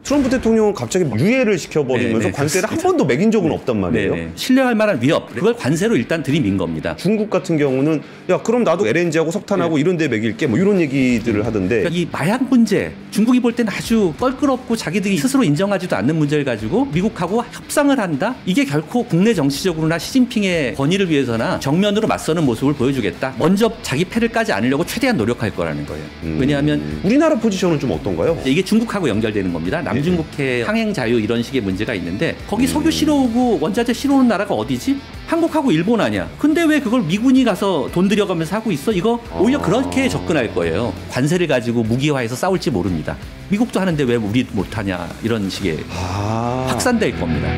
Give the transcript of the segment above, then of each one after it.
트럼프 대통령은 갑자기 유예를 시켜버리면서 네네, 관세를 그렇습니다. 한 번도 매긴 적은 없단 말이에요. 네네. 신뢰할 만한 위협, 그걸 관세로 일단 들이민 겁니다. 중국 같은 경우는 야 그럼 나도 LNG하고 석탄하고 이런 데 매길게 뭐 이런 얘기들을 하던데 그러니까 이 마약 문제, 중국이 볼 때는 아주 껄끄럽고 자기들이 스스로 인정하지도 않는 문제를 가지고 미국하고 협상을 한다? 이게 결코 국내 정치적으로나 시진핑의 권위를 위해서나 정면으로 맞서는 모습을 보여주겠다. 먼저 자기 패를 까지 않으려고 최대한 노력할 거라는 거예요. 왜냐하면 우리나라 포지션은 좀 어떤가요? 이게 중국하고 연결되는 겁니다. 남중국해 항행 자유 이런 식의 문제가 있는데 거기 석유 실어오고 원자재 실어오는 나라가 어디지? 한국하고 일본 아니야. 근데 왜 그걸 미군이 가서 돈 들여가면서 하고 있어? 이거 오히려 그렇게 접근할 거예요. 관세를 가지고 무기화해서 싸울지 모릅니다. 미국도 하는데 왜 우리 못하냐 이런 식의 확산될 겁니다.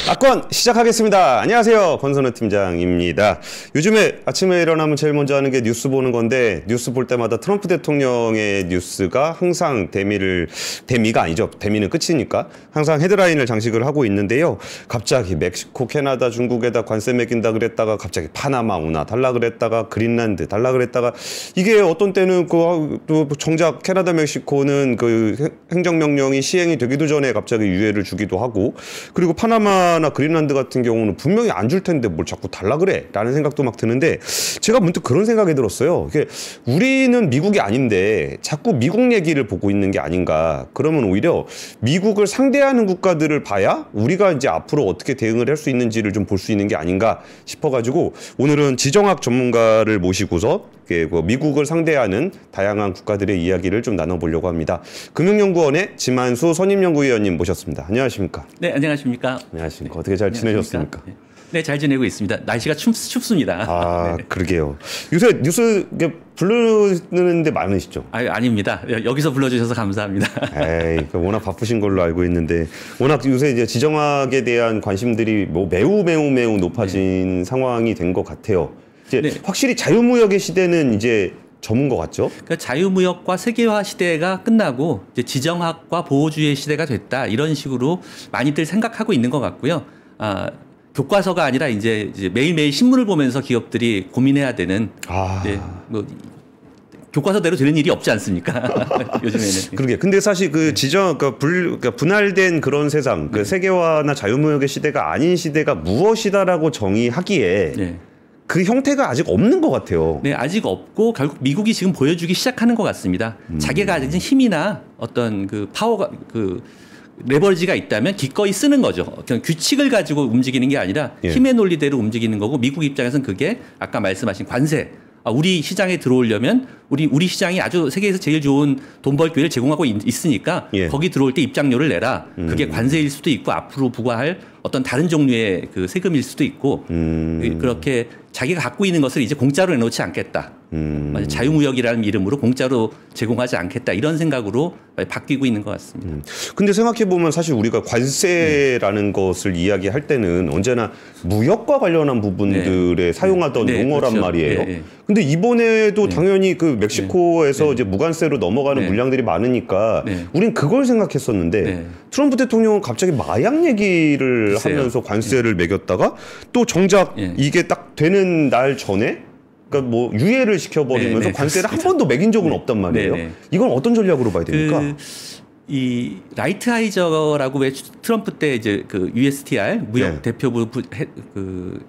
사건 시작하겠습니다. 안녕하세요. 권선우 팀장입니다. 요즘에 아침에 일어나면 제일 먼저 하는 게 뉴스 보는 건데 뉴스 볼 때마다 트럼프 대통령의 뉴스가 항상 대미가 아니죠. 대미는 끝이니까 항상 헤드라인을 장식을 하고 있는데요. 갑자기 멕시코, 캐나다, 중국에다 관세 매긴다 그랬다가 갑자기 파나마 운하 달라 그랬다가 그린란드 달라 그랬다가 이게 어떤 때는 또 정작 캐나다, 멕시코는 그 행정명령이 시행이 되기도 전에 갑자기 유예를 주기도 하고 그리고 파나마 나 그린란드 같은 경우는 분명히 안 줄 텐데 뭘 자꾸 달라 그래 라는 생각도 막 드는데 제가 문득 그런 생각이 들었어요. 우리는 미국이 아닌데 자꾸 미국 얘기를 보고 있는 게 아닌가. 그러면 오히려 미국을 상대하는 국가들을 봐야 우리가 이제 앞으로 어떻게 대응을 할 수 있는지를 좀 볼 수 있는 게 아닌가 싶어가지고 오늘은 지정학 전문가를 모시고서 미국을 상대하는 다양한 국가들의 이야기를 좀 나눠보려고 합니다. 금융연구원의 지만수 선임연구위원님 모셨습니다. 안녕하십니까? 네, 안녕하십니까? 안녕하십니까? 어떻게 잘 지내셨습니까? 네, 잘 지내고 있습니다. 날씨가 춥습니다. 아, 네. 그러게요. 요새 뉴스 부르는데 많으시죠? 아닙니다. 여기서 불러주셔서 감사합니다. 에이, 워낙 바쁘신 걸로 알고 있는데 워낙 요새 이제 지정학에 대한 관심들이 뭐 매우 높아진 상황이 된 것 같아요. 이제 확실히 자유무역의 시대는 이제 접은 것 같죠? 그러니까 자유무역과 세계화 시대가 끝나고 이제 지정학과 보호주의 시대가 됐다 이런 식으로 많이들 생각하고 있는 것 같고요. 교과서가 아니라 이제 매일매일 신문을 보면서 기업들이 고민해야 되는 뭐 교과서대로 되는 일이 없지 않습니까? 요즘에는. 그러게. 근데 사실 그 그러니까 분할된 그런 세상, 그 세계화나 자유무역의 시대가 아닌 시대가 무엇이다라고 정의하기에. 그 형태가 아직 없는 것 같아요. 네, 아직 없고 결국 미국이 지금 보여주기 시작하는 것 같습니다. 자기가 가진 힘이나 어떤 그 파워가 그 레버리지가 있다면 기꺼이 쓰는 거죠. 그냥 규칙을 가지고 움직이는 게 아니라 힘의 논리대로 움직이는 거고 미국 입장에서는 그게 아까 말씀하신 관세. 우리 시장에 들어오려면 우리 시장이 아주 세계에서 제일 좋은 돈 벌 기회를 제공하고 있으니까 거기 들어올 때 입장료를 내라. 그게 관세일 수도 있고 앞으로 부과할 어떤 다른 종류의 그 세금일 수도 있고 그렇게 자기가 갖고 있는 것을 이제 공짜로 내놓지 않겠다. 자유무역이라는 이름으로 공짜로 제공하지 않겠다. 이런 생각으로 바뀌고 있는 것 같습니다. 근데 생각해보면 사실 우리가 관세라는 것을 이야기할 때는 언제나 무역과 관련한 부분들에 사용하던 용어란 그렇죠. 말이에요. 근데 이번에도 당연히 그 멕시코에서 이제 무관세로 넘어가는 물량들이 많으니까 우린 그걸 생각했었는데 트럼프 대통령은 갑자기 마약 얘기를 하면서 관세를 매겼다가 또 정작 이게 딱 되는 날 전에 그러니까 뭐 유예를 시켜버리면서 관세를 한 번도 매긴 적은 없단 말이에요. 이건 어떤 전략으로 봐야 됩니까? 이 라이트하이저라고 왜 트럼프 때 이제 그 USTR 무역 대표부 그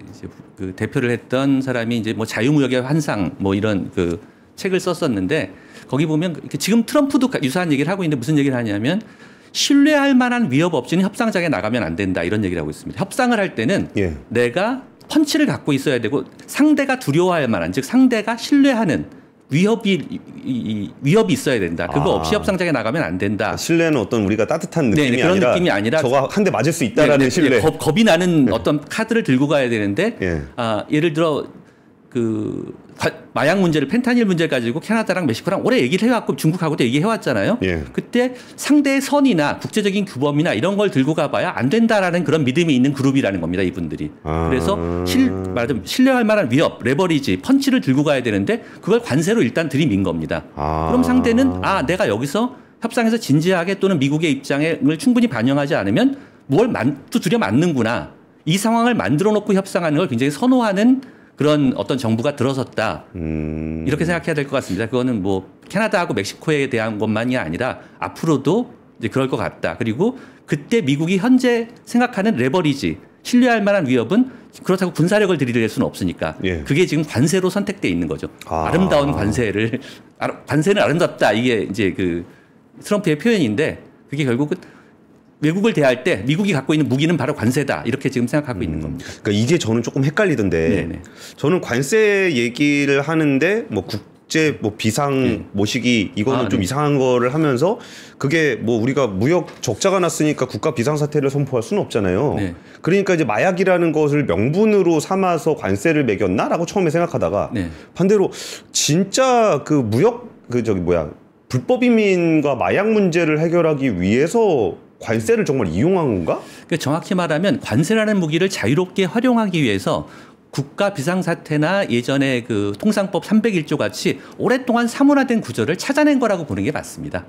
대표를 했던 사람이 이제 뭐 자유무역의 환상 뭐 이런 그 책을 썼었는데 거기 보면 지금 트럼프도 유사한 얘기를 하고 있는데 무슨 얘기를 하냐면 신뢰할 만한 위협 없이는 협상장에 나가면 안 된다 이런 얘기를 하고 있습니다. 협상을 할 때는 내가 펀치를 갖고 있어야 되고 상대가 두려워할 만한 즉 상대가 신뢰하는 위협이 있어야 된다. 그거 없이 협상장에 나가면 안 된다. 신뢰는 어떤 우리가 따뜻한 느낌이 그런 아니라 느낌이 아니라 저가 한 대 맞을 수 있다라는 신뢰. 겁이 나는 어떤 카드를 들고 가야 되는데 예를 들어 그 마약 문제를 펜타닐 문제를 가지고 캐나다랑 멕시코랑 오래 얘기를 해왔고 중국하고도 얘기해왔잖아요. 그때 상대의 선이나 국제적인 규범이나 이런 걸 들고 가봐야 안 된다라는 그런 믿음이 있는 그룹이라는 겁니다. 이분들이. 그래서 말하자면 신뢰할 만한 위협, 레버리지, 펀치를 들고 가야 되는데 그걸 관세로 일단 들이민 겁니다. 그럼 상대는 내가 여기서 협상에서 진지하게 또는 미국의 입장을 충분히 반영하지 않으면 또 두려 맞는구나. 이 상황을 만들어 놓고 협상하는 걸 굉장히 선호하는 그런 어떤 정부가 들어섰다. 이렇게 생각해야 될 것 같습니다. 그거는 뭐 캐나다하고 멕시코에 대한 것만이 아니라 앞으로도 이제 그럴 것 같다. 그리고 그때 미국이 현재 생각하는 레버리지, 신뢰할 만한 위협은 그렇다고 군사력을 들이댈 수는 없으니까 예. 그게 지금 관세로 선택돼 있는 거죠. 아름다운 관세는 아름답다. 이게 이제 그 트럼프의 표현인데 그게 결국은 외국을 대할 때 미국이 갖고 있는 무기는 바로 관세다. 이렇게 지금 생각하고 있는 겁니다. 그러니까 이게 저는 조금 헷갈리던데 네네. 저는 관세 얘기를 하는데 뭐 국제 뭐 비상 모시기 이거는 좀 네. 이상한 거를 하면서 그게 뭐 우리가 무역 적자가 났으니까 국가 비상 사태를 선포할 수는 없잖아요. 네. 그러니까 이제 마약이라는 것을 명분으로 삼아서 관세를 매겼나라고 처음에 생각하다가 네. 반대로 진짜 그 무역 그 저기 뭐야 불법 이민과 마약 문제를 해결하기 위해서 관세를 정말 이용한 건가? 그러니까 정확히 말하면 관세라는 무기를 자유롭게 활용하기 위해서 국가 비상사태나 예전에 그 통상법 301조 같이 오랫동안 사문화된 구조를 찾아낸 거라고 보는 게 맞습니다.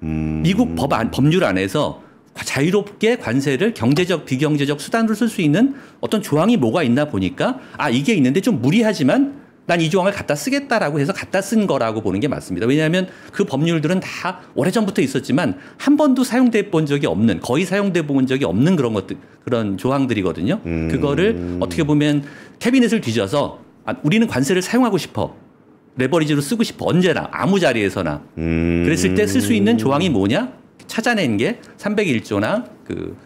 미국 법률 안에서 자유롭게 관세를 경제적, 비경제적 수단으로 쓸 수 있는 어떤 조항이 뭐가 있나 보니까 아, 이게 있는데 좀 무리하지만 난 이 조항을 갖다 쓰겠다라고 해서 갖다 쓴 거라고 보는 게 맞습니다. 왜냐하면 그 법률들은 다 오래전부터 있었지만 한 번도 사용돼 본 적이 없는, 거의 사용돼 본 적이 없는 그런 것들, 그런 조항들이거든요. 그거를 어떻게 보면 캐비넷을 뒤져서 아, 우리는 관세를 사용하고 싶어. 레버리지로 쓰고 싶어. 언제나 아무 자리에서나. 그랬을 때 쓸 수 있는 조항이 뭐냐? 찾아낸 게 301조나 그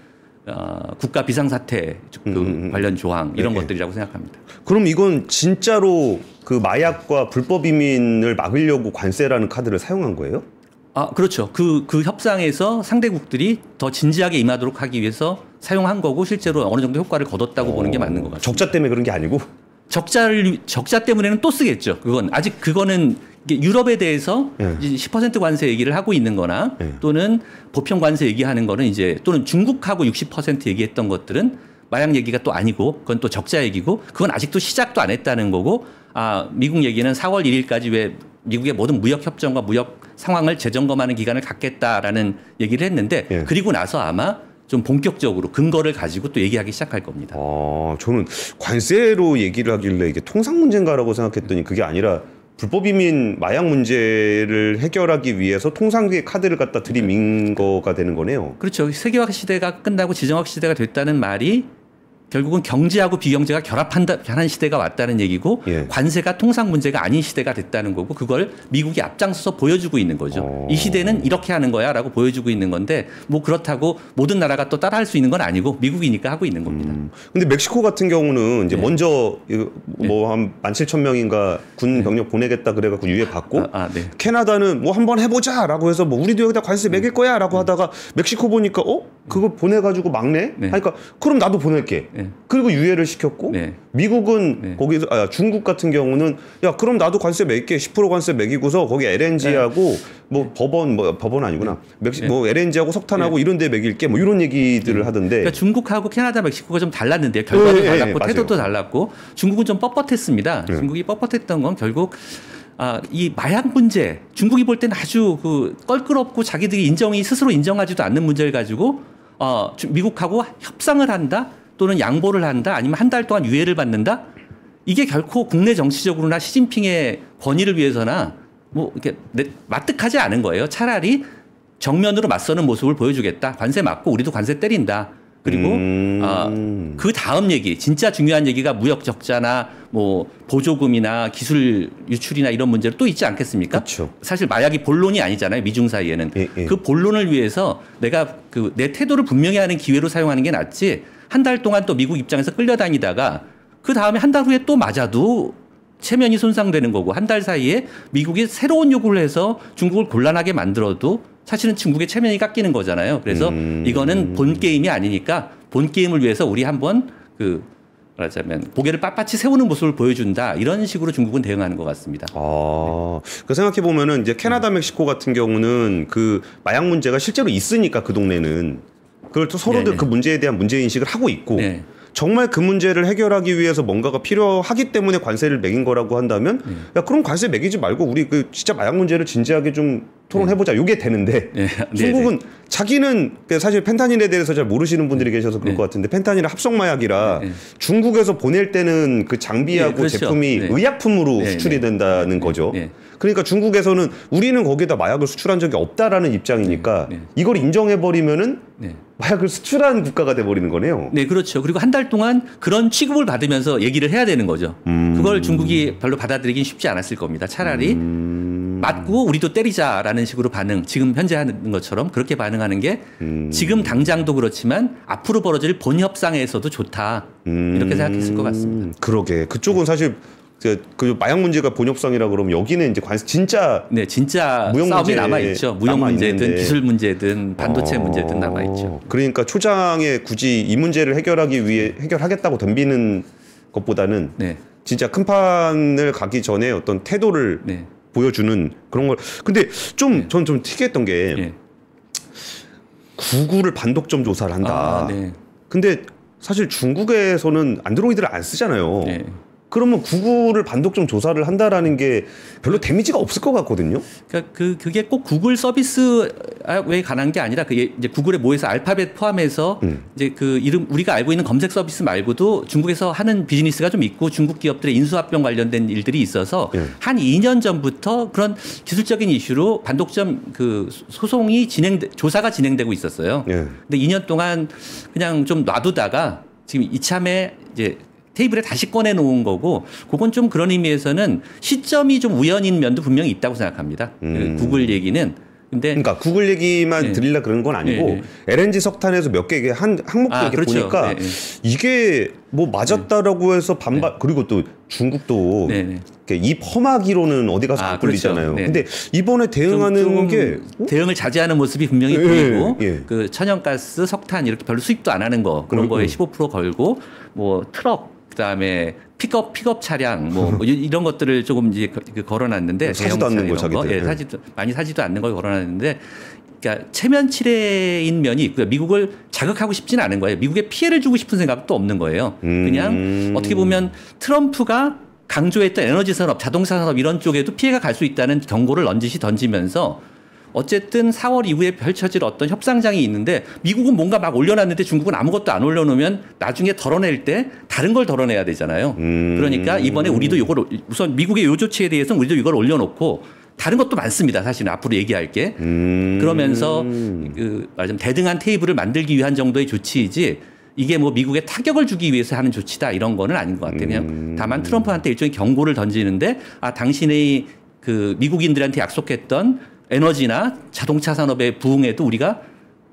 국가 비상사태 그 관련 조항 이런 것들이라고 생각합니다. 그럼 이건 진짜로 그 마약과 불법 이민을 막으려고 관세라는 카드를 사용한 거예요? 아, 그렇죠. 그 협상에서 상대국들이 더 진지하게 임하도록 하기 위해서 사용한 거고 실제로 어느 정도 효과를 거뒀다고 보는 게 맞는 것 같아요. 적자 때문에 그런 게 아니고? 적자 때문에는 또 쓰겠죠. 그거는 이게 유럽에 대해서 이제 10% 관세 얘기를 하고 있는 거나 또는 보편 관세 얘기하는 거는 이제 또는 중국하고 60% 얘기했던 것들은 마약 얘기가 또 아니고 그건 또 적자 얘기고 그건 아직도 시작도 안 했다는 거고 아, 미국 얘기는 4월 1일까지 왜 미국의 모든 무역 협정과 무역 상황을 재점검하는 기간을 갖겠다라는 얘기를 했는데 그리고 나서 아마 좀 본격적으로 근거를 가지고 또 얘기하기 시작할 겁니다. 저는 관세로 얘기를 하길래 이게 통상 문제인가라고 생각했더니 그게 아니라 불법 이민 마약 문제를 해결하기 위해서 통상의 카드를 갖다 들이민 거가 되는 거네요. 그렇죠. 세계화 시대가 끝나고 지정학 시대가 됐다는 말이 결국은 경제하고 비경제가 결합하는 시대가 왔다는 얘기고 관세가 통상 문제가 아닌 시대가 됐다는 거고 그걸 미국이 앞장서서 보여주고 있는 거죠. 이 시대는 이렇게 하는 거야 라고 보여주고 있는 건데 뭐 그렇다고 모든 나라가 또 따라할 수 있는 건 아니고 미국이니까 하고 있는 겁니다. 근데 멕시코 같은 경우는 이제 먼저 뭐 한 17,000명인가 군 병력 보내겠다 그래갖고 유예 받고 캐나다는 뭐 한번 해보자라고 해서 뭐 우리도 여기다 관세 매길 거야라고 하다가 멕시코 보니까 그거 보내가지고 막내 하니까 그럼 나도 보낼게. 그리고 유예를 시켰고 미국은 거기서 중국 같은 경우는 야 그럼 나도 관세 매길게 10% 관세 매기고서 거기 LNG하고 뭐 법원 아니구나 뭐 LNG하고 석탄하고 이런 데 매길게 뭐 이런 얘기들을 하던데 그러니까 중국하고 캐나다 멕시코가 좀 달랐는데요. 결과도 달랐고 태도도 달랐고 중국은 좀 뻣뻣했습니다. 중국이 뻣뻣했던 건 결국 이 마약 문제 중국이 볼 때는 아주 그 껄끄럽고 자기들이 스스로 인정하지도 않는 문제를 가지고 미국하고 협상을 한다. 또는 양보를 한다 아니면 한 달 동안 유예를 받는다 이게 결코 국내 정치적으로나 시진핑의 권위를 위해서나 뭐 이렇게 마뜩하지 않은 거예요. 차라리 정면으로 맞서는 모습을 보여주겠다. 관세 맞고 우리도 관세 때린다. 그리고 그 다음 얘기 진짜 중요한 얘기가 무역 적자나 뭐 보조금이나 기술 유출이나 이런 문제로 또 있지 않겠습니까? 그쵸. 사실 마약이 본론이 아니잖아요. 미중 사이에는 그 본론을 위해서 내가 내 태도를 분명히 하는 기회로 사용하는 게 낫지. 한 달 동안 또 미국 입장에서 끌려다니다가 그 다음에 한 달 후에 또 맞아도 체면이 손상되는 거고 한 달 사이에 미국이 새로운 요구를 해서 중국을 곤란하게 만들어도 사실은 중국의 체면이 깎이는 거잖아요. 그래서 이거는 본 게임이 아니니까 본 게임을 위해서 우리 한번 말하자면 고개를 빳빳이 세우는 모습을 보여준다. 이런 식으로 중국은 대응하는 것 같습니다. 그 생각해 보면은 이제 캐나다, 멕시코 같은 경우는 그 마약 문제가 실제로 있으니까 그 동네는 그걸 또 서로들 그 문제에 대한 문제 인식을 하고 있고 정말 그 문제를 해결하기 위해서 뭔가가 필요하기 때문에 관세를 매긴 거라고 한다면 야 그럼 관세 매기지 말고 우리 그 진짜 마약 문제를 진지하게 좀 토론해보자. 이게 되는데 중국은 자기는 사실 펜타닐에 대해서 잘 모르시는 분들이 계셔서 그럴 것 같은데 펜타닐은 합성마약이라 중국에서 보낼 때는 그 장비하고 제품이 의약품으로 수출이 된다는 거죠. 그러니까 중국에서는 우리는 거기에다 마약을 수출한 적이 없다라는 입장이니까 이걸 인정해버리면은 마약을 수출한 국가가 돼버리는 거네요. 네, 그렇죠. 그리고 한 달 동안 그런 취급을 받으면서 얘기를 해야 되는 거죠. 그걸 중국이 별로 받아들이긴 쉽지 않았을 겁니다. 차라리 맞고 우리도 때리자라는 식으로 반응, 지금 현재 하는 것처럼 그렇게 반응하는 게 지금 당장도 그렇지만 앞으로 벌어질 본 협상에서도 좋다. 이렇게 생각했을 것 같습니다. 그러게. 그쪽은 사실 그 마약 문제가 본협상이라 그러면 여기는 이제 진짜 진짜 무역 싸움이 문제 남아 있죠. 무역 문제든 기술 문제든 반도체 문제든 남아 있죠. 그러니까 초장에 굳이 이 문제를 해결하기 위해 해결하겠다고 덤비는 것보다는 진짜 큰 판을 가기 전에 어떤 태도를 보여주는 그런 걸. 근데 전 좀 특이했던 게 구글을 반독점 조사를 한다. 근데 사실 중국에서는 안드로이드를 안 쓰잖아요. 그러면 구글을 반독점 조사를 한다라는 게 별로 데미지가 없을 것 같거든요. 그러니까 그게 꼭 구글 서비스에 관한 게 아니라 그게 이제 구글의 모에서 알파벳 포함해서 이제 그 이름 우리가 알고 있는 검색 서비스 말고도 중국에서 하는 비즈니스가 좀 있고 중국 기업들의 인수합병 관련된 일들이 있어서 한 2년 전부터 그런 기술적인 이슈로 반독점 그 소송이 조사가 진행되고 있었어요. 근데 2년 동안 그냥 좀 놔두다가 지금 이참에 이제 테이블에 다시 꺼내놓은 거고, 그건 좀 그런 의미에서는 시점이 좀 우연인 면도 분명히 있다고 생각합니다. 구글 얘기는. 근데 그러니까 구글 얘기만 드리려 그런 건 아니고 LNG 석탄에서 몇 개 항목들 이렇게 그렇죠. 보니까 이게 뭐 맞았다라고 해서 반발 그리고 또 중국도 입 험하기로는 어디 가서 안 뚫리잖아요. 근데 이번에 대응하는 게 대응을 자제하는 모습이 분명히 보이고 그 천연가스, 석탄 이렇게 별로 수입도 안 하는 거 그런 거에 15% 걸고 뭐 트럭 그다음에 픽업 차량 뭐 이런 것들을 조금 이제 걸어놨는데 사지도 않는 거 자기들 많이 사지도 않는 걸 걸어놨는데 그러니까 체면 치레인 면이 있고요. 미국을 자극하고 싶지는 않은 거예요. 미국에 피해를 주고 싶은 생각도 없는 거예요. 그냥 어떻게 보면 트럼프가 강조했던 에너지 산업, 자동차 산업 이런 쪽에도 피해가 갈 수 있다는 경고를 넌지시 던지면서 어쨌든 4월 이후에 펼쳐질 어떤 협상장이 있는데 미국은 뭔가 막 올려놨는데 중국은 아무것도 안 올려놓으면 나중에 덜어낼 때 다른 걸 덜어내야 되잖아요. 그러니까 이번에 우리도 이걸 우선 미국의 요 조치에 대해서는 우리도 이걸 올려놓고 다른 것도 많습니다. 사실은 앞으로 얘기할 게. 그러면서 말하자면 대등한 테이블을 만들기 위한 정도의 조치이지 이게 뭐 미국에 타격을 주기 위해서 하는 조치다 이런 거는 아닌 것 같아요. 그냥 다만 트럼프한테 일종의 경고를 던지는데 당신의 그 미국인들한테 약속했던 에너지나 자동차 산업의 부흥에도 우리가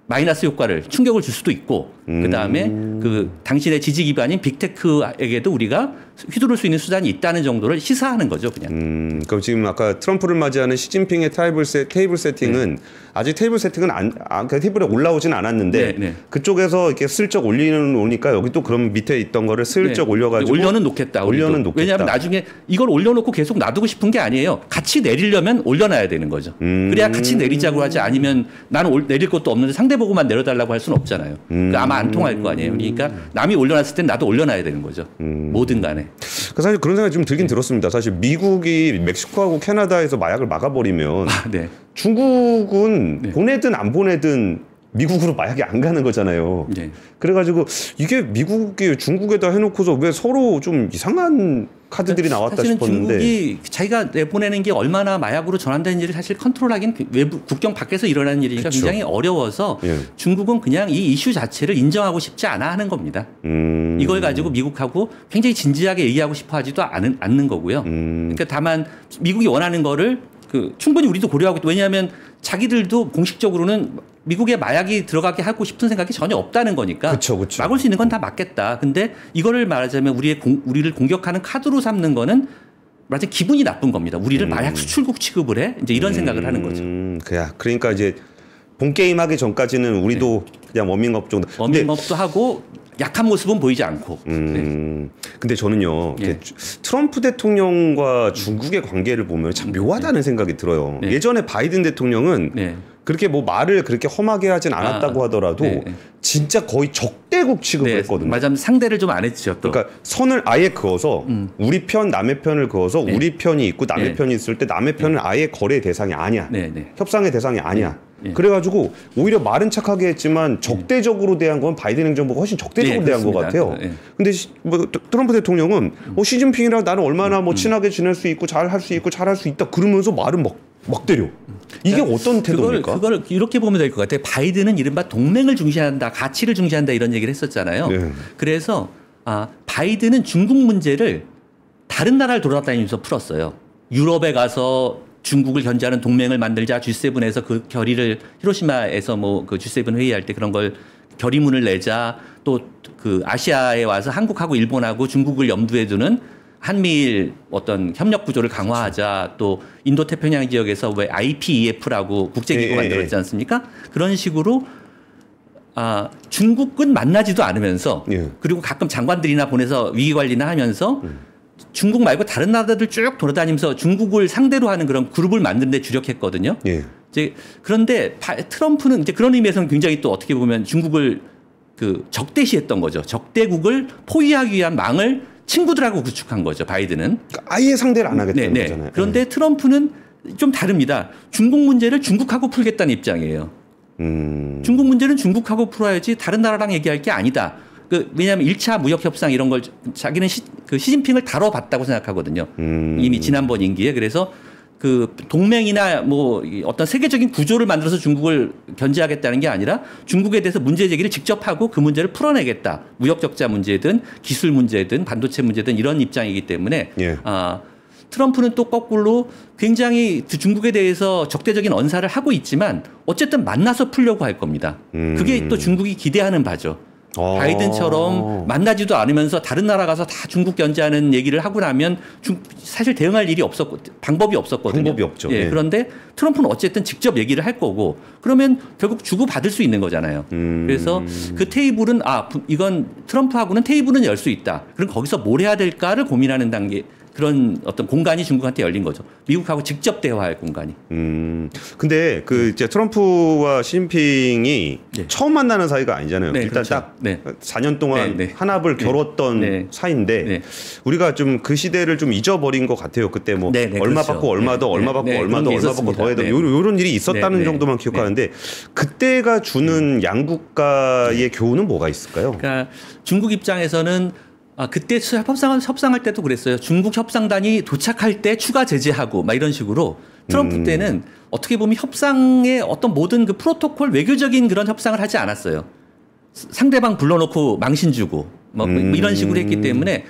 마이너스 효과를 충격을 줄 수도 있고 그다음에 그 당신의 지지 기반인 빅테크에게도 우리가 휘두를 수 있는 수단이 있다는 정도를 시사하는 거죠, 그냥. 그럼 지금 아까 트럼프를 맞이하는 시진핑의 테이블 세팅은 아직 테이블 세팅은 그 테이블에 올라오지는 않았는데 그쪽에서 이렇게 슬쩍 올리는 오니까 여기 또 그럼 밑에 있던 거를 슬쩍 올려가지고 올려는 놓겠다. 왜냐하면 나중에 이걸 올려놓고 계속 놔두고 싶은 게 아니에요. 같이 내리려면 올려놔야 되는 거죠. 그래야 같이 내리자고 하지 아니면 나는 내릴 것도 없는데 상대 보고만 내려달라고 할 수는 없잖아요. 아마 안 통할 거 아니에요. 그러니까 남이 올려놨을 땐 나도 올려놔야 되는 거죠. 뭐든 간에. 사실 그런 생각이 좀 들긴 들었습니다. 사실 미국이 멕시코하고 캐나다에서 마약을 막아버리면 중국은 보내든 안 보내든 미국으로 마약이 안 가는 거잖아요. 그래가지고 이게 미국이 중국에다 해놓고서 왜 서로 좀 이상한 카드들이 나왔다 사실은 싶었는데 중국이 자기가 내보내는 게 얼마나 마약으로 전환되는지를 사실 컨트롤하기는 외부 국경 밖에서 일어나는 일이니까 굉장히 어려워서 중국은 그냥 이 이슈 자체를 인정하고 싶지 않아 하는 겁니다. 이걸 가지고 미국하고 굉장히 진지하게 얘기하고 싶어 하지도 않는 거고요. 그러니까 다만 미국이 원하는 거를 충분히 우리도 고려하고 왜냐하면 자기들도 공식적으로는 미국에 마약이 들어가게 하고 싶은 생각이 전혀 없다는 거니까 그쵸. 막을 수 있는 건 다 막겠다. 근데 이거를 말하자면 우리를 공격하는 카드로 삼는 거는 말하자면 기분이 나쁜 겁니다. 우리를 마약 수출국 취급을 해? 이제 이런 생각을 하는 거죠. 그러니까 이제 본 게임 하기 전까지는 우리도 그냥 워밍업 정도. 워밍업도 하고 약한 모습은 보이지 않고. 근데 저는요 트럼프 대통령과 중국의 관계를 보면 참 묘하다는 생각이 들어요. 예전에 바이든 대통령은 그렇게 뭐 말을 그렇게 험하게 하진 않았다고 하더라도 진짜 거의 적대국 취급을 했거든요. 맞아요. 상대를 좀 안 했죠. 또. 그러니까 선을 아예 그어서 우리 편 남의 편을 그어서 우리 편이 있고 남의 편이 있을 때 남의 편은 아예 거래 대상이 아니야. 협상의 대상이 아니야. 예. 그래가지고 오히려 말은 착하게 했지만 적대적으로 대한 건 바이든 행정부가 훨씬 적대적으로 예, 대한 것 그렇습니다. 같아요. 예. 근데 뭐 트럼프 대통령은 시진핑이랑 나는 얼마나 뭐 친하게 지낼 수 있고 잘 할 수 있고 잘할 수 있다 그러면서 말은 막 때려. 이게 어떤 태도입니까? 그걸 이렇게 보면 될 것 같아요. 바이든은 이른바 동맹을 중시한다, 가치를 중시한다 이런 얘기를 했었잖아요. 네. 그래서 바이든은 중국 문제를 다른 나라를 돌아다니면서 풀었어요. 유럽에 가서 중국을 견제하는 동맹을 만들자 G7에서 그 결의를 히로시마에서 뭐 그 G7 회의할 때 그런 걸 결의문을 내자 또 그 아시아에 와서 한국하고 일본하고 중국을 염두에 두는 한미일 어떤 협력 구조를 강화하자 또 인도 태평양 지역에서 왜 IPEF라고 국제기구 만들었지 않습니까? 그런 식으로 중국은 만나지도 않으면서 그리고 가끔 장관들이나 보내서 위기 관리나 하면서 중국 말고 다른 나라들 쭉 돌아다니면서 중국을 상대로 하는 그런 그룹을 만드는 데 주력했거든요. 이제 그런데 트럼프는 이제 그런 의미에서는 굉장히 또 어떻게 보면 중국을 그 적대시했던 거죠. 적대국을 포위하기 위한 망을 친구들하고 구축한 거죠. 바이든은. 그러니까 아예 상대를 안 하겠다는 거잖아요. 그런데 트럼프는 좀 다릅니다. 중국 문제를 중국하고 풀겠다는 입장이에요. 중국 문제는 중국하고 풀어야지 다른 나라랑 얘기할 게 아니다. 왜냐하면 1차 무역협상 이런 걸 자기는 시진핑을 다뤄봤다고 생각하거든요. 이미 지난번 임기에. 그래서 그 동맹이나 뭐 어떤 세계적인 구조를 만들어서 중국을 견제하겠다는 게 아니라 중국에 대해서 문제 제기를 직접 하고 그 문제를 풀어내겠다. 무역 적자 문제든 기술 문제든 반도체 문제든 이런 입장이기 때문에 트럼프는 또 거꾸로 굉장히 중국에 대해서 적대적인 언사를 하고 있지만 어쨌든 만나서 풀려고 할 겁니다. 그게 또 중국이 기대하는 바죠. 바이든처럼 만나지도 않으면서 다른 나라 가서 다 중국 견제하는 얘기를 하고 나면 사실 대응할 일이 방법이 없었거든요. 방법이 없죠. 예, 그런데 트럼프는 어쨌든 직접 얘기를 할 거고 그러면 결국 주고 받을 수 있는 거잖아요. 그래서 그 테이블은 이건 트럼프하고는 테이블은 열 수 있다. 그럼 거기서 뭘 해야 될까를 고민하는 단계. 그런 어떤 공간이 중국한테 열린 거죠. 미국하고 직접 대화할 공간이. 근데 그 이제 트럼프와 시진핑이 처음 만나는 사이가 아니잖아요. 일단 그렇죠. 딱 4년 동안 한압을 겨뤘던 사이인데 우리가 좀 그 시대를 좀 잊어버린 것 같아요. 그때 뭐 얼마 그렇죠. 받고 얼마 더, 얼마 받고 얼마 더, 얼마 받고 더 해도 이런 일이 있었다는 정도만 기억하는데 그때가 주는 양국가의 교훈은 뭐가 있을까요? 그러니까 중국 입장에서는 그때 협상할 때도 그랬어요. 중국 협상단이 도착할 때 추가 제재하고 막 이런 식으로 트럼프 때는 어떻게 보면 협상의 어떤 모든 그 프로토콜 외교적인 그런 협상을 하지 않았어요. 상대방 불러놓고 망신 주고 뭐 이런 식으로 했기 때문에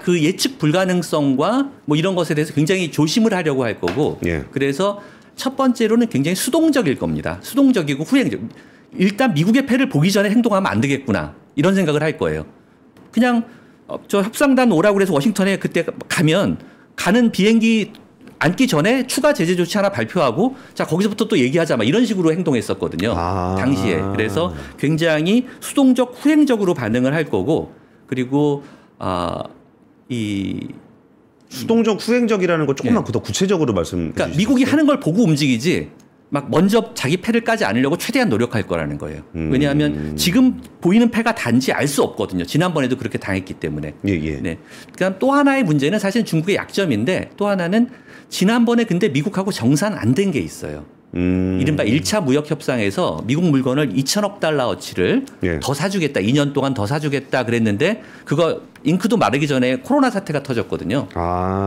그 예측 불가능성과 뭐 이런 것에 대해서 굉장히 조심을 하려고 할 거고 그래서 첫 번째로는 굉장히 수동적일 겁니다. 수동적이고 후행적. 일단 미국의 패를 보기 전에 행동하면 안 되겠구나 이런 생각을 할 거예요. 그냥 저 협상단 오라고 그래서 워싱턴에 그때 가면 가는 비행기 앉기 전에 추가 제재 조치 하나 발표하고 자 거기서부터 또 얘기하자 막 이런 식으로 행동했었거든요. 당시에. 그래서 굉장히 수동적 후행적으로 반응을 할 거고 그리고 이 수동적 후행적이라는 거 조금만 더 구체적으로 말씀해 그러니까 미국이 하는 걸 보고 움직이지 막 먼저 자기 패를 까지 않으려고 최대한 노력할 거라는 거예요. 왜냐하면 지금 보이는 패가 단지 알 수 없거든요. 지난번에도 그렇게 당했기 때문에. 네. 그다음 또 하나의 문제는 사실 중국의 약점인데 또 하나는 지난번에 근데 미국하고 정산 안 된 게 있어요. 이른바 1차 무역 협상에서 미국 물건을 2천억 달러어치를 더 사주겠다. 2년 동안 더 사주겠다 그랬는데 그거 잉크도 마르기 전에 코로나 사태가 터졌거든요.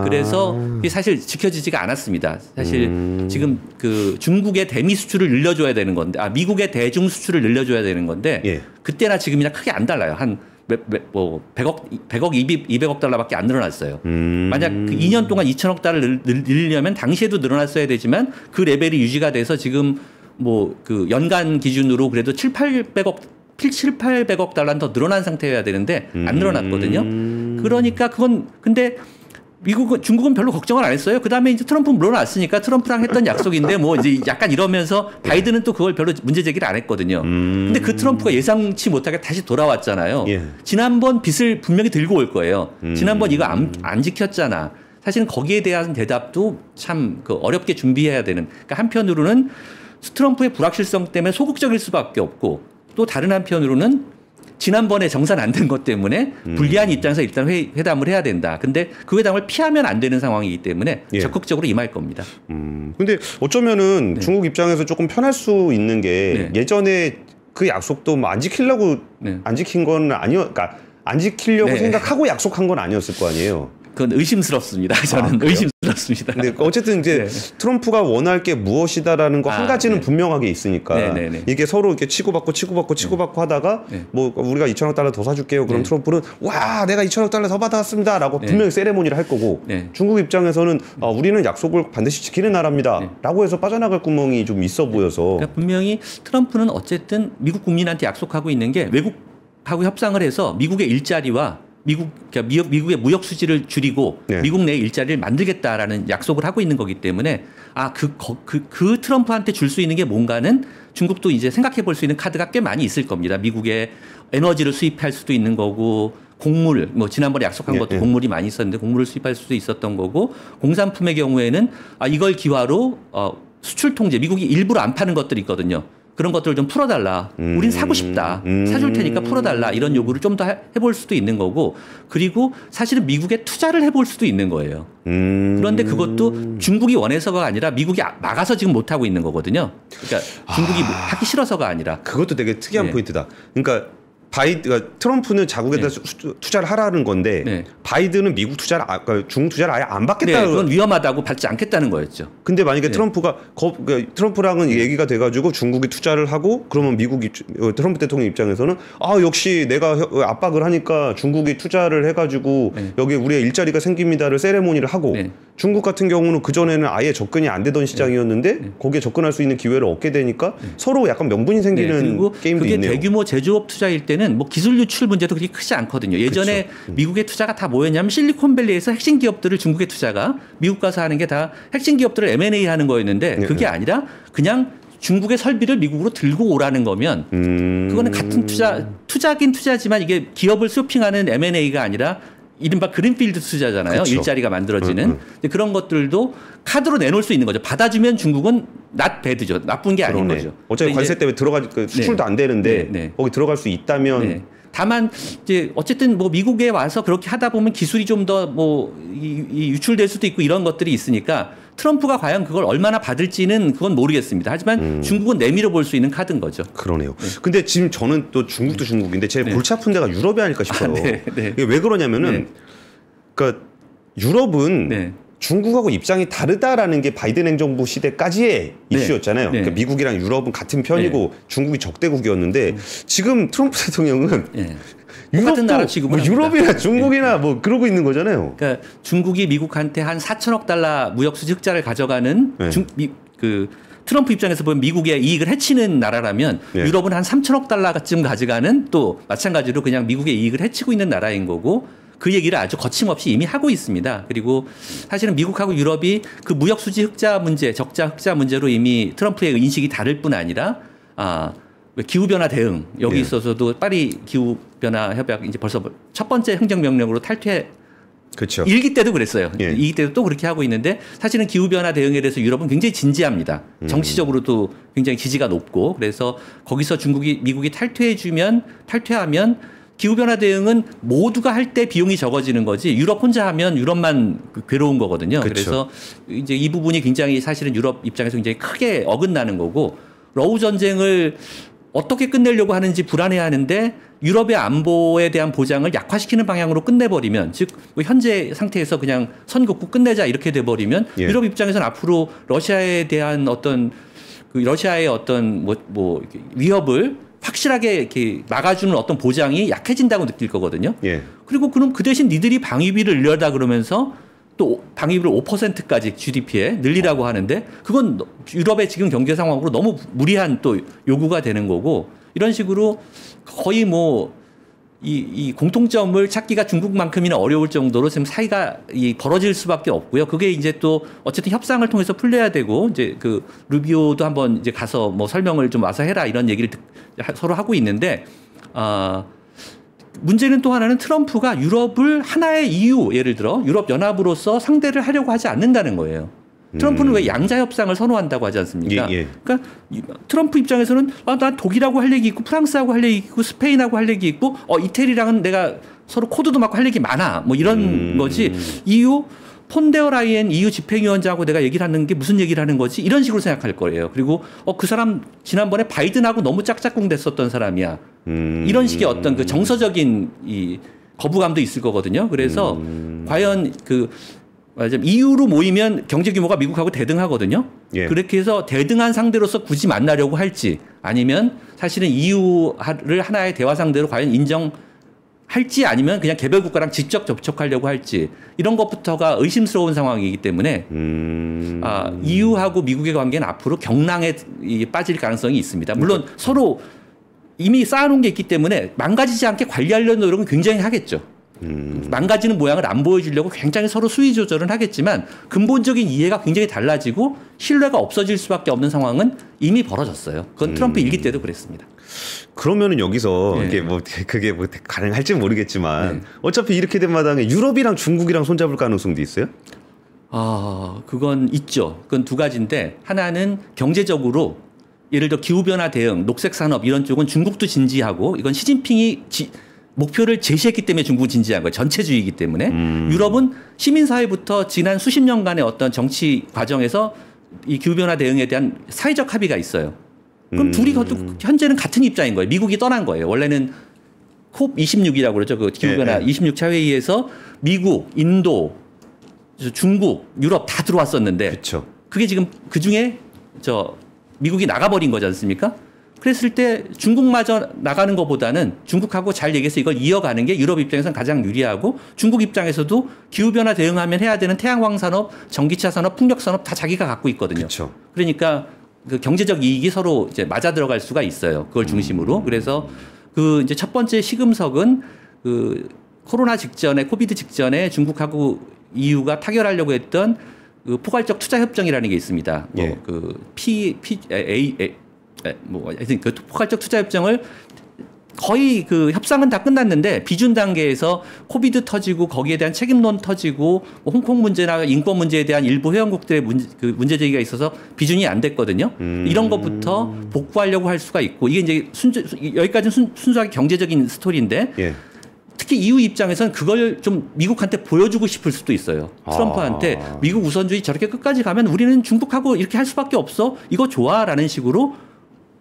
그래서 사실 지켜지지가 않았습니다. 사실 지금 그 중국의 대미 수출을 늘려줘야 되는 건데 미국의 대중 수출을 늘려줘야 되는 건데 그때나 지금이나 크게 안 달라요. 한 100억, 200억 달러밖에 안 늘어났어요. 만약 그 2년 동안 2천억 달러를 늘리려면 당시에도 늘어났어야 되지만 그 레벨이 유지가 돼서 지금 뭐 그 연간 기준으로 그래도 7,800억 달러는 더 늘어난 상태여야 되는데 안 늘어났거든요. 그러니까 그건 근데 중국은 별로 걱정을 안 했어요. 그 다음에 이제 트럼프 물러났으니까 트럼프랑 했던 약속인데 뭐 이제 약간 이러면서 바이든은 또 그걸 별로 문제 제기를 안 했거든요. 근데 그 트럼프가 예상치 못하게 다시 돌아왔잖아요. 지난번 빚을 분명히 들고 올 거예요. 지난번 이거 안 지켰잖아. 사실은 거기에 대한 대답도 참 어렵게 준비해야 되는. 그러니까 한편으로는 트럼프의 불확실성 때문에 소극적일 수밖에 없고 또 다른 한편으로는 지난번에 정산 안 된 것 때문에 불리한 입장에서 일단 회담을 해야 된다. 근데 그 회담을 피하면 안 되는 상황이기 때문에 예. 적극적으로 임할 겁니다. 근데 어쩌면은 중국 입장에서 조금 편할 수 있는 게 예전에 그 약속도 뭐 안 지키려고 안 지킨 건 그러니까 안 지키려고 생각하고 약속한 건 아니었을 거 아니에요. 그건 의심스럽습니다. 저는 의심스럽습니다. 근데 어쨌든 이제 트럼프가 원할 게 무엇이다라는 거 한 가지는 분명하게 있으니까 이게 서로 이렇게 치고받고 하다가 뭐 우리가 2천억 달러 더 사줄게요. 그럼 트럼프는 와 내가 2천억 달러 더 받아왔습니다라고 분명히 세레모니를 할 거고 중국 입장에서는 우리는 약속을 반드시 지키는 나라입니다라고 해서 빠져나갈 구멍이 좀 있어 보여서 그러니까 분명히 트럼프는 어쨌든 미국 국민한테 약속하고 있는 게 외국하고 협상을 해서 미국의 일자리와 미국의 무역 수지를 줄이고 미국 내 일자리를 만들겠다라는 약속을 하고 있는 거기 때문에 그 트럼프한테 줄 수 있는 게 뭔가는 중국도 이제 생각해 볼 수 있는 카드가 꽤 많이 있을 겁니다. 미국의 에너지를 수입할 수도 있는 거고 곡물 뭐 지난번에 약속한 것도 곡물이 많이 있었는데 곡물을 수입할 수도 있었던 거고 공산품의 경우에는 이걸 기화로 수출 통제 미국이 일부러 안 파는 것들이 있거든요. 그런 것들을 좀 풀어달라. 우린 사고 싶다. 사줄 테니까 풀어달라. 이런 요구를 좀 더 해볼 수도 있는 거고 중국이 사실은 미국에 투자를 해볼 수도 있는 거예요. 그런데 그것도 중국이 원해서가 아니라 미국이 막아서 지금 못하고 있는 거거든요. 그러니까 중국이 하기 싫어서가 아니라. 그것도 되게 특이한 포인트다. 그러니까 트럼프는 자국에다 투자를 하라는 건데 바이든은 미국 투자를 그러니까 중국 투자를 아예 안 받겠다. 그건 위험하다고 받지 않겠다는 거였죠. 근데 만약에 트럼프랑은 얘기가 돼가지고 중국이 투자를 하고 그러면 미국이 트럼프 대통령 입장에서는 역시 내가 압박을 하니까 중국이 투자를 해가지고 여기 우리의 일자리가 생깁니다를 세레모니를 하고 중국 같은 경우는 그전에는 아예 접근이 안 되던 시장이었는데 거기에 접근할 수 있는 기회를 얻게 되니까 서로 약간 명분이 생기는 그리고 게임도 그게 있네요. 대규모 제조업 투자일 때는 뭐 기술 유출 문제도 그렇게 크지 않거든요. 예전에 미국의 투자가 다 뭐였냐면 실리콘밸리에서 핵심 기업들을 중국의 투자가 미국 가서 하는 게 다 핵심 기업들을 M&A 하는 거였는데 그게 아니라 그냥 중국의 설비를 미국으로 들고 오라는 거면 그거는 같은 투자긴 투자지만 이게 기업을 쇼핑하는 M&A가 아니라 이른바 그린필드 투자잖아요. 일자리가 만들어지는. 그런 것들도 카드로 내놓을 수 있는 거죠. 받아주면 중국은 not bad죠. 나쁜 게 아닌 거죠. 어차피 관세 때문에 수출도 안 되는데 거기 들어갈 수 있다면. 다만 이제 어쨌든 뭐 미국에 와서 그렇게 하다 보면 기술이 좀 더 뭐 유출될 수도 있고 이런 것들이 있으니까 트럼프가 과연 그걸 얼마나 받을지는 그건 모르겠습니다. 하지만 중국은 내밀어 볼 수 있는 카드인 거죠. 그러네요. 근데 지금 저는 또 중국도 중국인데 제일 골치 아픈 데가 유럽이 아닐까 싶어요. 이게 왜 그러냐면은 그러니까 유럽은 중국하고 입장이 다르다라는 게 바이든 행정부 시대까지의 이슈였잖아요. 그러니까 미국이랑 유럽은 같은 편이고 중국이 적대국이었는데 지금 트럼프 대통령은 똑같은 나라 취급을 유럽이나 중국이나 뭐 그러고 있는 거잖아요. 그러니까 중국이 미국한테 한 4천억 달러 무역 수지 흑자를 가져가는 트럼프 입장에서 보면 미국의 이익을 해치는 나라라면 유럽은 한 3천억 달러쯤 가져가는 또 마찬가지로 그냥 미국의 이익을 해치고 있는 나라인 거고 그 얘기를 아주 거침없이 이미 하고 있습니다. 그리고 사실은 미국하고 유럽이 그 무역 수지 흑자 문제, 적자 흑자 문제로 이미 트럼프의 인식이 다를 뿐 아니라 기후변화 대응 여기 있어서도 파리 기후변화 협약 이제 벌써 첫 번째 행정명령으로 탈퇴. 그렇죠. 1기 때도 그랬어요. 2기 때도 또 그렇게 하고 있는데 사실은 기후변화 대응에 대해서 유럽은 굉장히 진지합니다. 정치적으로도 굉장히 지지가 높고 그래서 거기서 미국이 탈퇴하면 기후변화 대응은 모두가 할 때 비용이 적어지는 거지 유럽 혼자 하면 유럽만 괴로운 거거든요. 그래서 이제 이 부분이 굉장히 사실은 유럽 입장에서 굉장히 크게 어긋나는 거고 러우 전쟁을 어떻게 끝내려고 하는지 불안해하는데 유럽의 안보에 대한 보장을 약화시키는 방향으로 끝내버리면 즉 현재 상태에서 그냥 선 긋고 끝내자 이렇게 돼버리면 유럽 입장에서는 앞으로 러시아에 대한 러시아의 어떤 위협을 확실하게 이렇게 막아주는 어떤 보장이 약해진다고 느낄 거거든요. 그리고 그럼 그 대신 니들이 방위비를 늘려다 그러면서 또 방위비를 5%까지 GDP에 늘리라고 하는데 그건 유럽의 지금 경제 상황으로 너무 무리한 또 요구가 되는 거고 이런 식으로 거의 이 공통점을 찾기가 중국만큼이나 어려울 정도로 지금 사이가 벌어질 수밖에 없고요. 그게 이제 또 어쨌든 협상을 통해서 풀려야 되고 이제 그 루비오도 한번 이제 가서 설명을 좀 와서 해라 이런 얘기를 서로 하고 있는데 문제는 또 하나는 트럼프가 유럽을 하나의 EU 예를 들어 유럽 연합으로서 상대를 하려고 하지 않는다는 거예요. 트럼프는 왜 양자 협상을 선호한다고 하지 않습니까? 그러니까 트럼프 입장에서는 난 독일하고 할 얘기 있고 프랑스하고 할 얘기 있고 스페인하고 할 얘기 있고 이태리랑은 내가 서로 코드도 맞고 할 얘기 많아. 뭐 이런 거지. EU 폰데어 라이엔 EU 집행위원장하고 내가 얘기를 하는 게 무슨 얘기를 하는 거지? 이런 식으로 생각할 거예요. 그리고 그 사람 지난번에 바이든하고 너무 짝짝꿍 됐었던 사람이야. 이런 식의 어떤 그 정서적인 이 거부감도 있을 거거든요. 그래서 과연 EU로 모이면 경제 규모가 미국하고 대등하거든요. 그렇게 해서 대등한 상대로서 굳이 만나려고 할지 아니면 사실은 EU를 하나의 대화 상대로 과연 인정할지 아니면 그냥 개별 국가랑 직접 접촉하려고 할지 이런 것부터가 의심스러운 상황이기 때문에 EU하고 미국의 관계는 앞으로 경랑에 빠질 가능성이 있습니다. 물론 서로 이미 쌓아놓은 게 있기 때문에 망가지지 않게 관리하려는 노력은 굉장히 하겠죠. 망가지는 모양을 안 보여주려고 굉장히 서로 수위 조절은 하겠지만 근본적인 이해가 굉장히 달라지고 신뢰가 없어질 수밖에 없는 상황은 이미 벌어졌어요. 그건 트럼프 일기 때도 그랬습니다. 그러면은 여기서 이게 그게 가능할지 모르겠지만 어차피 이렇게 된 마당에 유럽이랑 중국이랑 손잡을 가능성도 있어요? 그건 있죠. 그건 두 가지인데 하나는 경제적으로 예를 들어 기후변화 대응, 녹색산업 이런 쪽은 중국도 진지하고 이건 시진핑이 목표를 제시했기 때문에 중국은 진지한 거예요. 전체주의이기 때문에. 유럽은 시민사회부터 지난 수십 년간의 어떤 정치 과정에서 이 기후변화 대응에 대한 사회적 합의가 있어요. 그럼 둘이 현재는 같은 입장인 거예요. 미국이 떠난 거예요. 원래는 COP26이라고 그러죠. 그 기후변화 26차 회의에서 미국, 인도, 중국, 유럽 다 들어왔었는데 그쵸. 그게 지금 그중에 미국이 나가버린 거지 않습니까? 그랬을 때 중국마저 나가는 것보다는 중국하고 잘 얘기해서 이걸 이어가는 게 유럽 입장에서는 가장 유리하고 중국 입장에서도 기후변화 대응하면 해야 되는 태양광 산업, 전기차 산업, 풍력 산업 다 자기가 갖고 있거든요. 그쵸. 그러니까 그 경제적 이익이 서로 이제 맞아 들어갈 수가 있어요. 그걸 중심으로. 그래서 이제 첫 번째 시금석은 코로나 직전에 코비드 직전에 중국하고 EU가 타결하려고 했던 포괄적 투자 협정이라는 게 있습니다. 하여튼 그 포괄적 투자 협정을 거의 협상은 다 끝났는데 비준 단계에서 코비드 터지고 거기에 대한 책임론 터지고 홍콩 문제나 인권 문제에 대한 일부 회원국들의 문제 제기가 있어서 비준이 안 됐거든요. 이런 것부터 복구하려고 할 수가 있고 이게 이제 여기까지는 순수하게 경제적인 스토리인데 특히 EU 입장에서는 그걸 좀 미국한테 보여주고 싶을 수도 있어요. 트럼프한테 미국 우선주의 저렇게 끝까지 가면 우리는 중국하고 이렇게 할 수밖에 없어. 이거 좋아라는 식으로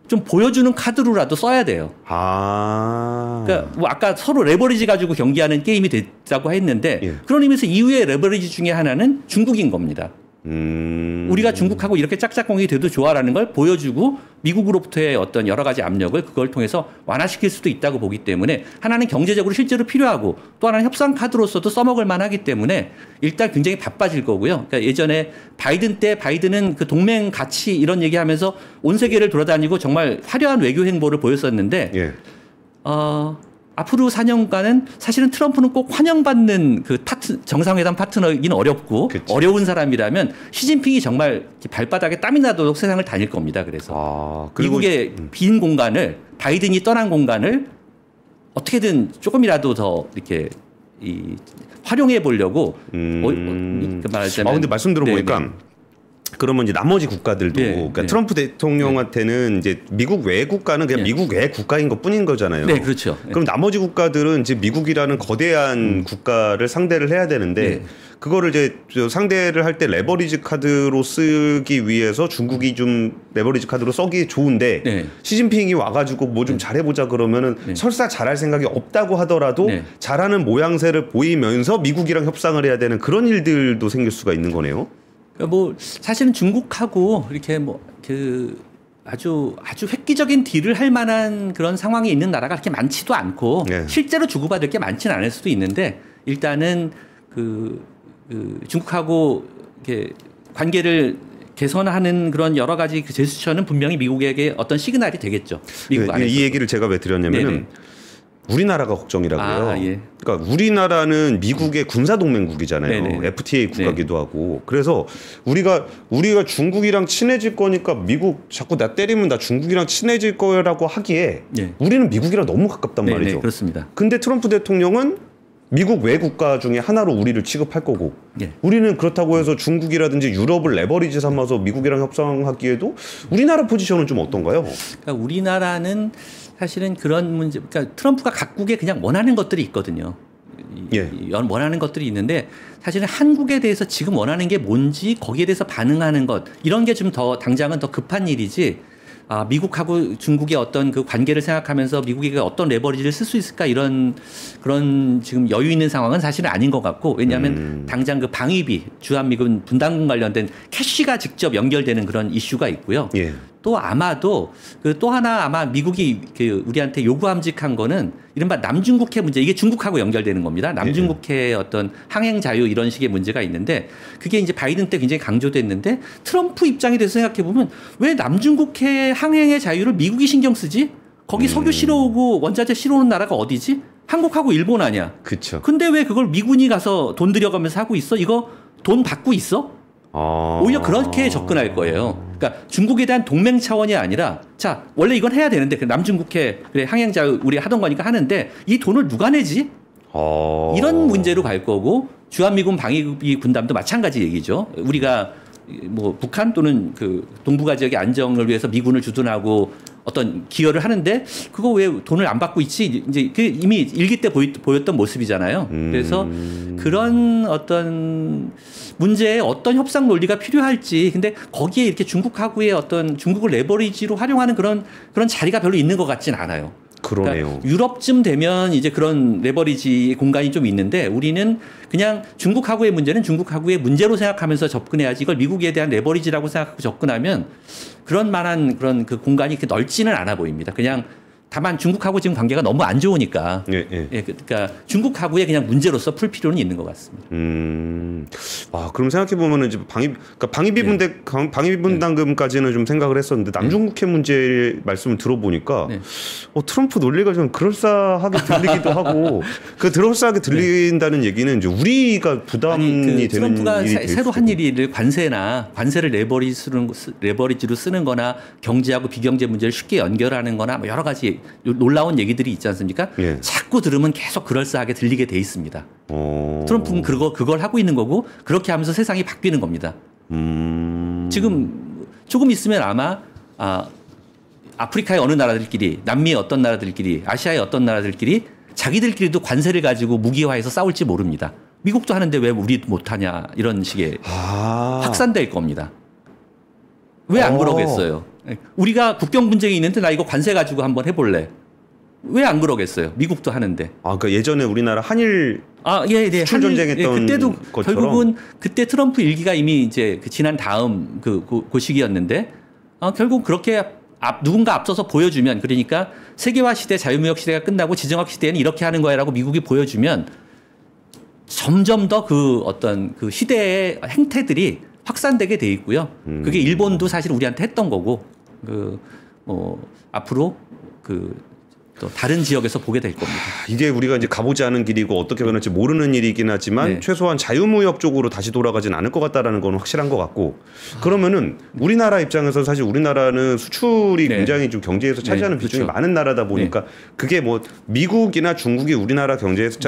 좀 보여주는 카드로라도 써야 돼요. 그러니까 아까 서로 레버리지 가지고 경기하는 게임이 됐다고 했는데 그런 의미에서 EU의 레버리지 중에 하나는 중국인 겁니다. 우리가 중국하고 이렇게 짝짝꿍이 돼도 좋아라는 걸 보여주고 미국으로부터의 어떤 여러 가지 압력을 그걸 통해서 완화시킬 수도 있다고 보기 때문에 하나는 경제적으로 실제로 필요하고 또 하나는 협상 카드로서도 써먹을 만하기 때문에 일단 굉장히 바빠질 거고요. 그러니까 예전에 바이든 때 바이든은 그 동맹 가치 이런 얘기하면서 온 세계를 돌아다니고 정말 화려한 외교 행보를 보였었는데 앞으로 4년간은 사실은 트럼프는 꼭 환영받는 정상회담 파트너이긴 어렵고 어려운 사람이라면 시진핑이 정말 발바닥에 땀이 나도록 세상을 다닐 겁니다. 그래서 미국의 빈 공간을 바이든이 떠난 공간을 어떻게든 조금이라도 더 이렇게 활용해 보려고 말하자면 근데 말씀 들어보니까 그러면 이제 나머지 국가들도 그러니까 트럼프 대통령한테는 이제 미국 외 국가는 그냥 미국 외 국가인 것뿐인 거잖아요. 네, 그렇죠. 그럼 나머지 국가들은 이제 미국이라는 거대한 국가를 상대를 해야 되는데 그거를 이제 상대를 할 때 레버리지 카드로 쓰기 위해서 중국이 좀 레버리지 카드로 써기 좋은데 시진핑이 와가지고 뭐 좀 잘해보자 그러면은 설사 잘할 생각이 없다고 하더라도 잘하는 모양새를 보이면서 미국이랑 협상을 해야 되는 그런 일들도 생길 수가 있는 거네요. 사실은 중국하고 이렇게 아주 획기적인 딜을 할 만한 그런 상황이 있는 나라가 그렇게 많지도 않고 실제로 주고받을 게 많지는 않을 수도 있는데 일단은 중국하고 이렇게 관계를 개선하는 그런 여러 가지 제스처는 분명히 미국에게 어떤 시그널이 되겠죠. 미국 안에서. 이 얘기를 제가 왜 드렸냐면은 우리나라가 걱정이라고요. 그러니까 우리나라는 미국의 군사 동맹국이잖아요. FTA 국가기도 하고. 그래서 우리가 중국이랑 친해질 거니까 미국 자꾸 나 때리면 나 중국이랑 친해질 거라고 하기에 우리는 미국이랑 너무 가깝단 말이죠. 그렇습니다. 근데 트럼프 대통령은 미국 외 국가 중에 하나로 우리를 취급할 거고 예. 우리는 그렇다고 해서 중국이라든지 유럽을 레버리지 삼아서 미국이랑 협상하기에도 우리나라 포지션은 좀 어떤가요? 그러니까 우리나라는 사실은 그런 문제, 그러니까 트럼프가 각국에 그냥 원하는 것들이 있거든요. 예. 원하는 것들이 있는데 사실은 한국에 대해서 지금 원하는 게 뭔지 거기에 대해서 반응하는 것 이런 게 좀 더 당장은 더 급한 일이지. 미국하고 중국의 어떤 그 관계를 생각하면서 미국이 어떤 레버리지를 쓸 수 있을까 이런 그런 지금 여유 있는 상황은 사실은 아닌 것 같고 왜냐하면 당장 그 방위비 주한미군 분담금 관련된 캐시가 직접 연결되는 그런 이슈가 있고요. 예. 또 아마도 그 또 하나 아마 미국이 그 우리한테 요구함직한 거는 이른바 남중국해 문제 이게 중국하고 연결되는 겁니다. 남중국해의 어떤 항행 자유 이런 식의 문제가 있는데 그게 이제 바이든 때 굉장히 강조됐는데 트럼프 입장에 대해서 생각해 보면 왜 남중국해 항행의 자유를 미국이 신경 쓰지? 거기 석유 실어오고 원자재 실어오는 나라가 어디지? 한국하고 일본 아니야. 그렇죠. 근데 왜 그걸 미군이 가서 돈 들여가면서 하고 있어? 이거 돈 받고 있어? 오히려 그렇게 접근할 거예요. 그러니까 중국에 대한 동맹 차원이 아니라 자 원래 이건 해야 되는데 남중국해 그래 항행자 우리 하던 거니까 하는데 이 돈을 누가 내지? 이런 문제로 갈 거고 주한미군 방위비 분담도 마찬가지 얘기죠. 우리가 뭐 북한 또는 그 동북아 지역의 안정을 위해서 미군을 주둔하고 어떤 기여를 하는데 그거 왜 돈을 안 받고 있지? 이제 그 이미 일기 때 보였던 모습이잖아요. 그래서 그런 어떤 문제에 어떤 협상 논리가 필요할지 근데 거기에 이렇게 중국하고의 어떤 중국을 레버리지로 활용하는 그런 자리가 별로 있는 것 같진 않아요. 그러네요. 그러니까 유럽쯤 되면 이제 그런 레버리지 공간이 좀 있는데 우리는 그냥 중국하고의 문제는 중국하고의 문제로 생각하면서 접근해야지 이걸 미국에 대한 레버리지라고 생각하고 접근하면 그런 만한 그런 그 공간이 그렇게 넓지는 않아 보입니다. 그냥 다만 중국하고 지금 관계가 너무 안 좋으니까 예. 그러니까 중국하고의 그냥 문제로서 풀 필요는 있는 것 같습니다. 그럼 생각해 보면은 이제 방위비 분담금까지는 좀 생각을 했었는데 남중국해 문제 말씀을 들어보니까 트럼프 논리가 좀 그럴싸하게 들리기도 하고 그 그럴싸하게 들린다는 얘기는 이제 우리가 부담이 되는 트럼프가 일이 새로 한 일을 관세를 레버리지로 쓰는거나 경제하고 비경제 문제를 쉽게 연결하는거나 뭐 여러 가지 놀라운 얘기들이 있지 않습니까? 예. 자꾸 들으면 계속 그럴싸하게 들리게 돼 있습니다. 트럼프는 그걸 하고 있는 거고 그렇게 하면서 세상이 바뀌는 겁니다. 지금 조금 있으면 아마 아프리카의 어느 나라들끼리 남미의 어떤 나라들끼리 아시아의 어떤 나라들끼리 자기들끼리도 관세를 가지고 무기화해서 싸울지 모릅니다. 미국도 하는데 왜 우리 못하냐 이런 식의 확산될 겁니다. 왜 안 그러겠어요? 우리가 국경 분쟁이 있는데 나 이거 관세 가지고 한번 해볼래. 왜 안 그러겠어요? 미국도 하는데. 그러니까 예전에 우리나라 한일 수출 전쟁했던 그때도 것처럼 결국은 그때 트럼프 일기가 이미 이제 지난 다음 그 시기였는데 결국 그렇게 누군가 앞서서 보여주면 그러니까 세계화 시대 자유무역 시대가 끝나고 지정학 시대에는 이렇게 하는 거야라고 미국이 보여주면 점점 더 그 어떤 그 시대의 행태들이 확산되게 돼 있고요. 그게 일본도 사실 우리한테 했던 거고 앞으로 또 다른 지역에서 보게 될 겁니다. 이게 우리가 이제 가보지 않은 길이고 어떻게 변할지 모르는 일이긴 하지만 최소한 자유무역 쪽으로 다시 돌아가진 않을 것 같다라는 건 확실한 것 같고 그러면은 우리나라 입장에서 사실 우리나라는 수출이 굉장히 좀 경제에서 차지하는 비중이 많은 나라다 보니까 그게 뭐 미국이나 중국이 우리나라 경제에서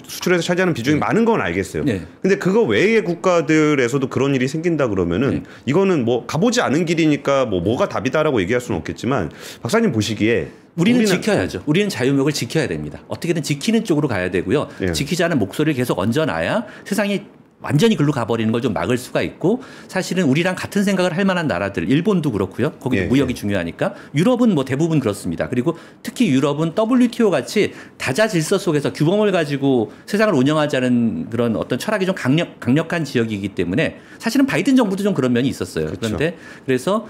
수출에서 차지하는 비중이 많은 건 알겠어요. 근데 그거 외의 국가들에서도 그런 일이 생긴다 그러면은 이거는 뭐 가보지 않은 길이니까 뭐가 답이다라고 얘기할 수는 없겠지만 박사님 보시기에 우리는 지켜야죠. 우리는 자유무역을 지켜야 됩니다. 어떻게든 지키는 쪽으로 가야 되고요. 지키자는 목소리를 계속 얹어놔야 세상이 완전히 글로 가버리는 걸 좀 막을 수가 있고 사실은 우리랑 같은 생각을 할 만한 나라들 일본도 그렇고요. 거기도 무역이 중요하니까 유럽은 뭐 대부분 그렇습니다. 그리고 특히 유럽은 WTO 같이 다자 질서 속에서 규범을 가지고 세상을 운영하자는 그런 어떤 철학이 좀 강력한 지역이기 때문에 사실은 바이든 정부도 좀 그런 면이 있었어요. 그런데 그래서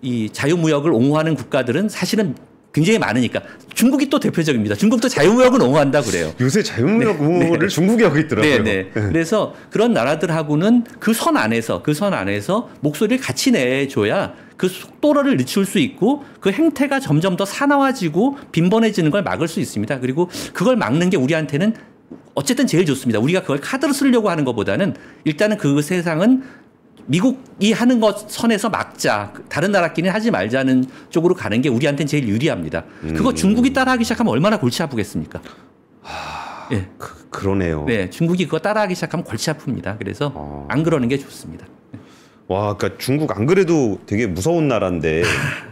이 자유무역을 옹호하는 국가들은 사실은 굉장히 많으니까 중국이 또 대표적입니다. 중국도 자유무역을 옹호한다 그래요. 요새 자유무역 옹호를 중국이 하고 있더라고요. 그래서 그런 나라들하고는 그 선 안에서 목소리를 같이 내줘야 그 속도를 늦출 수 있고 그 행태가 점점 더 사나워지고 빈번해지는 걸 막을 수 있습니다. 그리고 그걸 막는 게 우리한테는 어쨌든 제일 좋습니다. 우리가 그걸 카드로 쓰려고 하는 것보다는 일단은 그 세상은 미국이 하는 것 선에서 막자. 다른 나라끼리는 하지 말자는 쪽으로 가는 게 우리한테는 제일 유리합니다. 그거 중국이 따라하기 시작하면 얼마나 골치 아프겠습니까? 예. 그러네요. 네, 중국이 그거 따라하기 시작하면 골치 아픕니다. 그래서 안 그러는 게 좋습니다. 와, 그러니까 중국 안 그래도 되게 무서운 나라인데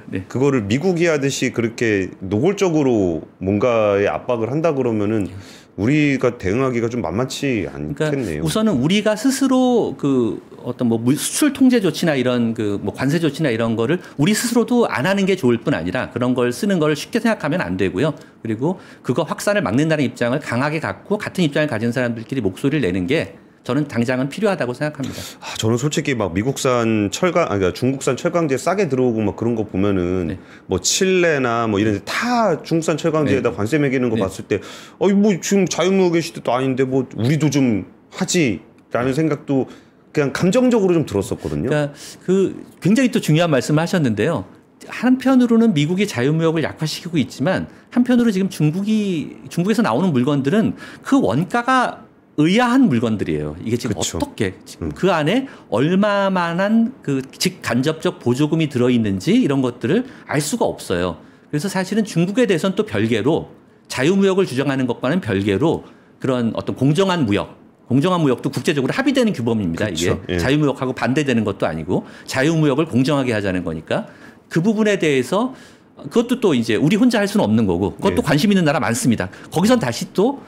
네. 그거를 미국이 하듯이 그렇게 노골적으로 뭔가에 압박을 한다 그러면은 우리가 대응하기가 좀 만만치 않겠네요. 그러니까 우선은 우리가 스스로 그 어떤 뭐 수출 통제 조치나 이런 그 뭐 관세 조치나 이런 거를 우리 스스로도 안 하는 게 좋을 뿐 아니라 그런 걸 쓰는 걸 쉽게 생각하면 안 되고요. 그리고 그거 확산을 막는다는 입장을 강하게 갖고 같은 입장을 가진 사람들끼리 목소리를 내는 게 저는 당장은 필요하다고 생각합니다. 저는 솔직히 막 미국산 철강, 그러니까 중국산 철강제 싸게 들어오고 막 그런 거 보면은 네. 뭐 칠레나 뭐 이런 데 다 중국산 철강제에다 관세 매기는 거 봤을 때, 뭐 지금 자유무역의 시대도 아닌데 뭐 우리도 좀 하지라는 생각도 그냥 감정적으로 좀 들었었거든요. 그러니까 그 굉장히 또 중요한 말씀을 하셨는데요. 한편으로는 미국이 자유무역을 약화시키고 있지만 한편으로 지금 중국에서 나오는 물건들은 그 원가가 의아한 물건들이에요. 이게 지금 그쵸. 어떻게 지금 그 안에 얼마만한 그 직간접적 보조금이 들어있는지 이런 것들을 알 수가 없어요. 그래서 사실은 중국에 대해서는 또 별개로 자유무역을 주장하는 것과는 별개로 그런 어떤 공정한 무역도 국제적으로 합의되는 규범입니다. 그쵸. 이게 예. 자유무역하고 반대되는 것도 아니고 자유무역을 공정하게 하자는 거니까 그 부분에 대해서 그것도 또 이제 우리 혼자 할 수는 없는 거고 그것도 관심 있는 나라 많습니다. 거기선 다시 또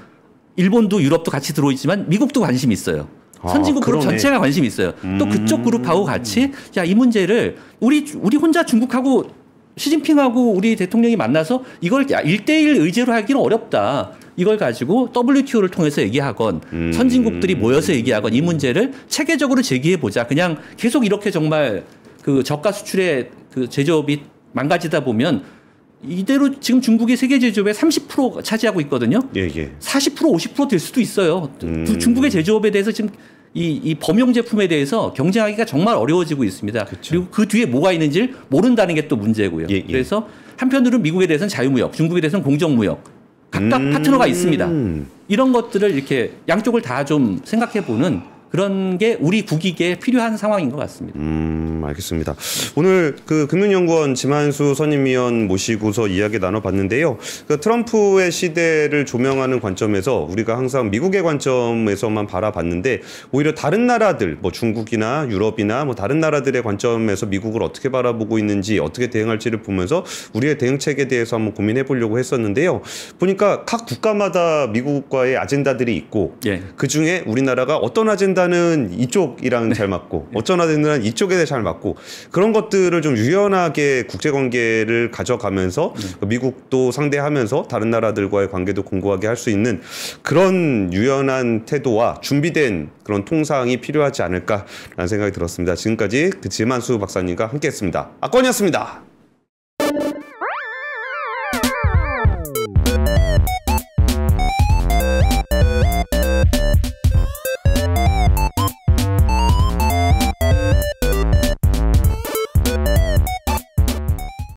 일본도 유럽도 같이 들어있지만 미국도 관심이 있어요. 선진국 그룹 그러네. 전체가 관심이 있어요. 또 그쪽 그룹하고 같이 이 문제를 우리 혼자 중국하고 시진핑하고 우리 대통령이 만나서 이걸 1대1 의제로 하기는 어렵다. 이걸 가지고 WTO를 통해서 얘기하건 선진국들이 모여서 얘기하건 이 문제를 체계적으로 제기해 보자. 그냥 계속 이렇게 정말 그 저가 수출의 그 제조업이 망가지다 보면 이대로 지금 중국이 세계 제조업의 30% 차지하고 있거든요. 예. 40% 50% 될 수도 있어요. 중국의 제조업에 대해서 지금 이 범용 제품에 대해서 경쟁하기가 정말 어려워지고 있습니다. 그리고 그 뒤에 뭐가 있는지를 모른다는 게 또 문제고요. 그래서 한편으로는 미국에 대해서는 자유무역, 중국에 대해서는 공정무역 각각 파트너가 있습니다. 이런 것들을 이렇게 양쪽을 다 좀 생각해 보는 그런 게 우리 국익에 필요한 상황인 것 같습니다. 알겠습니다. 오늘 그 금융연구원 지만수 선임위원 모시고서 이야기 나눠봤는데요. 그 트럼프의 시대를 조명하는 관점에서 우리가 항상 미국의 관점에서만 바라봤는데 오히려 다른 나라들, 뭐 중국이나 유럽이나 뭐 다른 나라들의 관점에서 미국을 어떻게 바라보고 있는지 어떻게 대응할지를 보면서 우리의 대응책에 대해서 한번 고민해 보려고 했었는데요. 보니까 각 국가마다 미국과의 아젠다들이 있고 그 중에 우리나라가 어떤 아젠다는 이쪽이랑 잘 맞고 어떤 아젠다는 이쪽에 잘 맞고 그런 것들을 좀 유연하게 국제관계를 가져가면서 미국도 상대하면서 다른 나라들과의 관계도 공고하게 할 수 있는 그런 유연한 태도와 준비된 그런 통상이 필요하지 않을까라는 생각이 들었습니다. 지금까지 그 지만수 박사님과 함께했습니다. 악권이었습니다.